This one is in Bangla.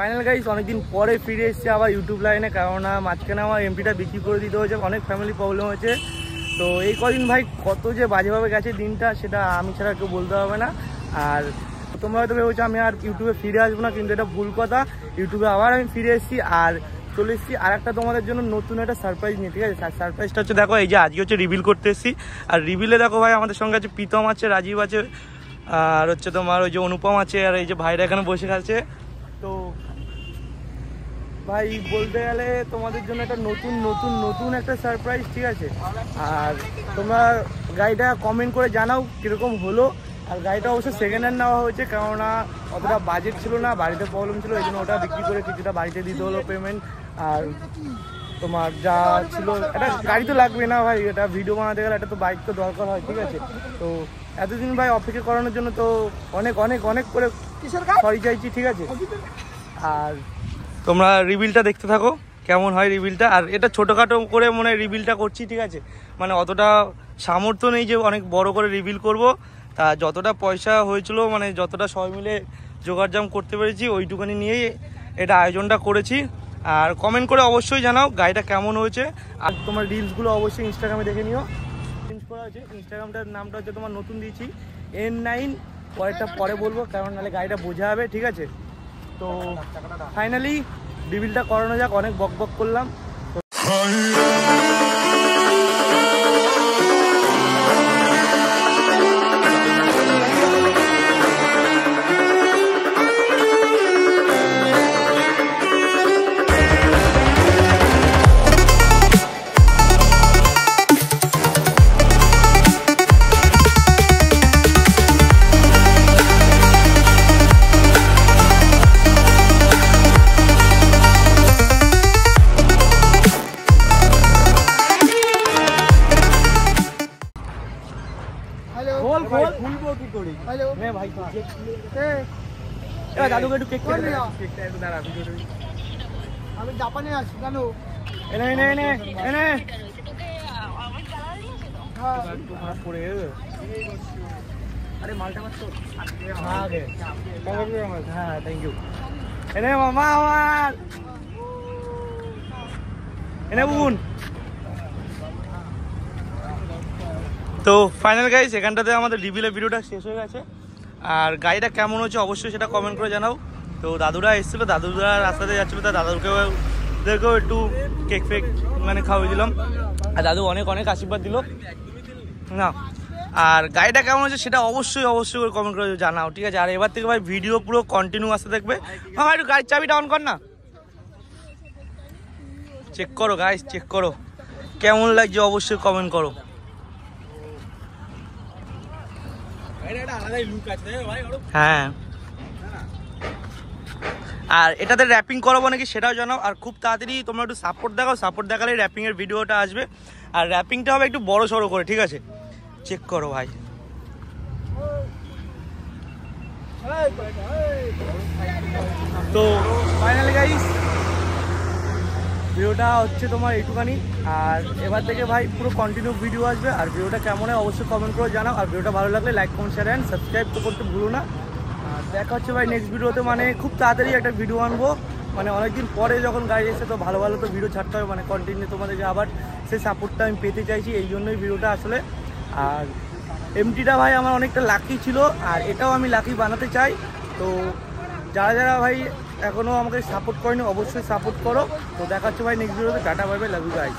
ফাইনাল গাইস অনেকদিন পরে ফিরে এসেছে আবার ইউটিউব লাইনে, কেননা মাঝখানে আমার এমপিটা বিক্রি করে দিতে হয়েছে, অনেক ফ্যামিলি প্রবলেম হয়েছে। তো এই কদিন ভাই কত যে বাজেভাবে গেছে দিনটা, সেটা আমি ছাড়া কেউ বলতে হবে না। আর তোমরা হয়তো ভেবেছো আমি আর ইউটিউবে ফিরে আসবো না, কিন্তু এটা ভুল কথা। ইউটিউবে আবার আমি ফিরে এসেছি আর চলে এসেছি আর একটা তোমাদের জন্য নতুন একটা সারপ্রাইজ নিয়ে, ঠিক আছে? সারপ্রাইজটা হচ্ছে দেখো, এই যে আজকে হচ্ছে রিভিল করতে এসেছি। আর রিভিলে দেখো ভাই আমাদের সঙ্গে আছে প্রীতম আছে, রাজীব আছে, আর হচ্ছে তোমার ওই যে অনুপম আছে, আর এই যে ভাইরা এখানে বসে আছে। তো ভাই বলতে গেলে তোমাদের জন্য একটা নতুন একটা সারপ্রাইজ, ঠিক আছে? আর তোমরা গাড়িটা কমেন্ট করে জানাও কীরকম হলো। আর গাড়িটা অবশ্যই সেকেন্ড হ্যান্ড নেওয়া হয়েছে, কেননা অতটা বাজেট ছিল না, বাড়িতে প্রবলেম ছিল, এই জন্য ওটা বিক্রি করে কিছুটা বাড়িতে দিতে হলো পেমেন্ট। আর তোমার যা ছিল, একটা গাড়ি তো লাগবে না ভাই, এটা ভিডিও বানাতে গেলে একটা তো বাইক তো দরকার হয়, ঠিক আছে? তো এতদিন ভাই অপেক্ষা করানোর জন্য তো অনেক করে সরি চাইছি, ঠিক আছে? আর তোমরা রিভিলটা দেখতে থাকো কেমন হয় রিভিলটা। আর এটা ছোটোখাটো করে মনে হয় রিভিলটা করছি, ঠিক আছে? মানে অতটা সামর্থ্য নেই যে অনেক বড় করে রিভিল করব। তা যতটা পয়সা হয়েছিল, মানে যতটা সবাই মিলে জোগাড়জাম করতে পেরেছি, ওইটুখানি নিয়েই এটা আয়োজনটা করেছি। আর কমেন্ট করে অবশ্যই জানাও গাড়িটা কেমন হয়েছে। আর তোমার রিলসগুলো অবশ্যই ইনস্টাগ্রামে দেখে নিও। চেঞ্জ করা হয়েছে, ইনস্টাগ্রামটার নামটা হচ্ছে তোমার নতুন দিয়েছি N9, পরেরটা পরে বলবো, কারণ নাহলে গাড়িটা বোঝা হবে, ঠিক আছে? তো ফাইনালি রিভিলটা করানো যাক, অনেক বক করলাম। দাদুকে একটু কেক করে দাঁড়া, আমি জাপানে আছি জানো। এনে এনে এনে এনে আরে মালটা হ্যাঁ থ্যাংক ইউ। এনে মামা আমার এনে বুন। তো ফাইনাল গাইস এখানটাতে আমাদের রিভিলের ভিডিওটা শেষ হয়ে গেছে। আর গাড়িটা কেমন হচ্ছে অবশ্যই সেটা কমেন্ট করে জানাও। তো দাদুরা এসেছিলো, দাদুরা রাস্তাতে যাচ্ছিলো, তা দাদুকেও একটু কেক ফেক মানে খাওয়াই দিলাম। আর দাদু অনেক আশীর্বাদ দিল না। আর গাড়িটা কেমন হচ্ছে সেটা অবশ্যই করে কমেন্ট করে জানাও, ঠিক আছে? আর এবার থেকে ভাই ভিডিও পুরো কন্টিনিউ আসতে দেখবে। আমার একটু গাড়ির চাবিটা অন কর না, চেক করো গাইস, চেক করো কেমন লাগছে অবশ্যই কমেন্ট করো। হ্যাঁ, আর এটাতে র্যাপিং করাবো নাকি সেটাও জানাও। আর খুব তাড়াতাড়ি তোমরা একটু সাপোর্ট দেখাও, সাপোর্ট দেখালে র্যাপিংয়ের ভিডিওটা আসবে। আর র্যাপিংটা হবে একটু বড় সড়ো করে, ঠিক আছে? চেক করো ভাই। তো ফাইনালি গাইস ভিডিওটা হচ্ছে তোমার এইটুখানি। আর এবার থেকে ভাই পুরো কন্টিনিউ ভিডিও আসবে। আর ভিডিওটা কেমন হয় অবশ্যই কমেন্ট করে জানাও। আর ভিডিওটা ভালো লাগলে like comment share and subscribe তো করতে ভুলো না। আর দেখা হচ্ছে ভাই নেক্সট ভিডিওতে, মানে খুব তাড়াতাড়ি একটা ভিডিও আনবো। মানে অনেকদিন পরে যখন গাড়ি এসে তো ভালো তো ভিডিও ছাড়তে হবে, মানে কন্টিনিউ তোমাদেরকে আবার সেই সাপোর্টটা আমি পেতে চাইছি, এই জন্যই ভিডিওটা আসলে। আর এমটিটা ভাই আমার অনেকটা লাকি ছিল, আর এটাও আমি লাকি বানাতে চাই। তো যারা ভাই এখনও আমাকে সাপোর্ট করেনি অবশ্যই সাপোর্ট করো। তো দেখা হচ্ছে ভাই নেক্সট ভিডিওতে, tata bye bye, love you guys.